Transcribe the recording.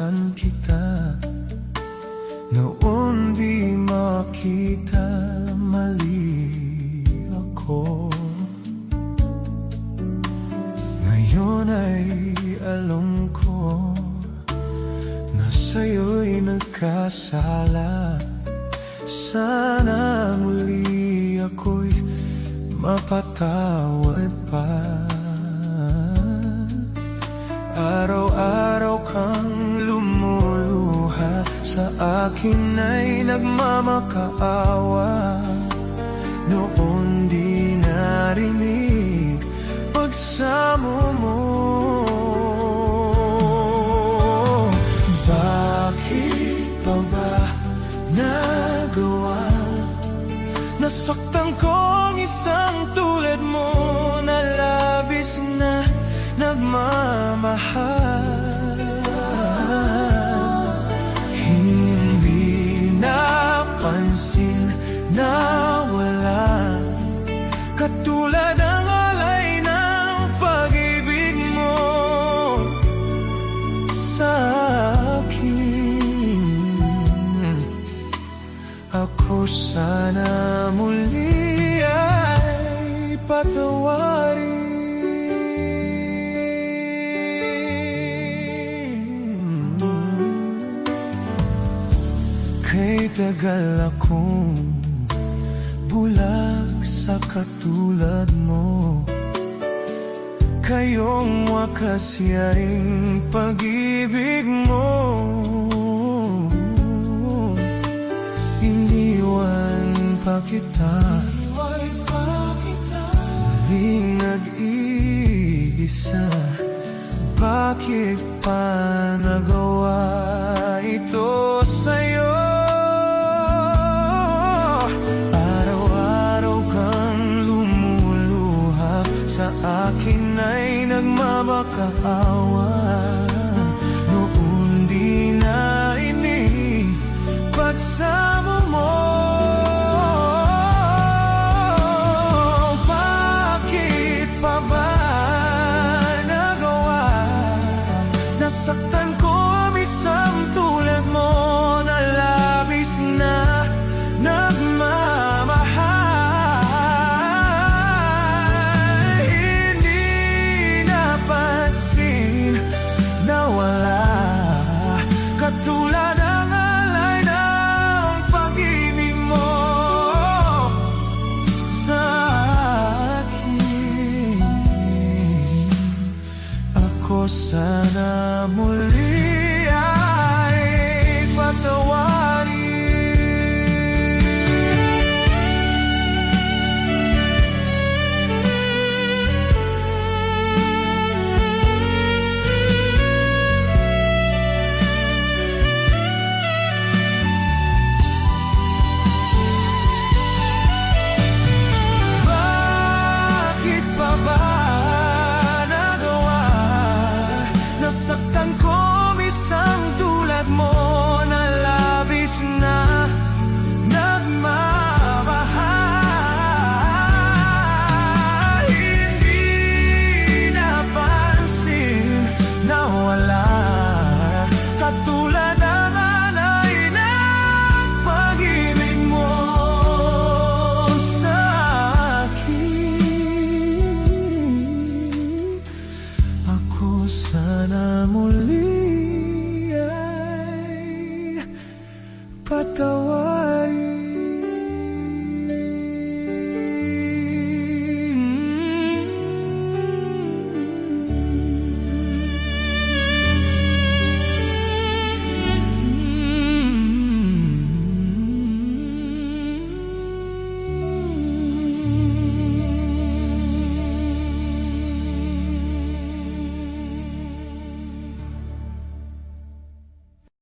Nasaktan kita noon, di makita mali ako. Ngayon ay alam ko na sa'yo'y nagkasala. Sana muli ako'y mapatawad pa. Araw-araw kang lumuluha, sa akin ay nagmamakaawa. Noon di narinig pagsamo mo. Bakit pa ba nagawa? Nasaktan ko ang isang tulad mo na labis na nagmamahal. Hindi napansin na wala katulad ang alay ng pag-ibig mo sa akin. Ako sana muli ay patawarin. Kay tagal akong bulag sa katulad mo, kayong wakas yaring pag-ibig mo. Iniwan pa kita, muling nag-iisa. Bakit pa nagawa ito sa'yo? Araw-araw kang lumuluha, sa akin ay nagmamakaawa.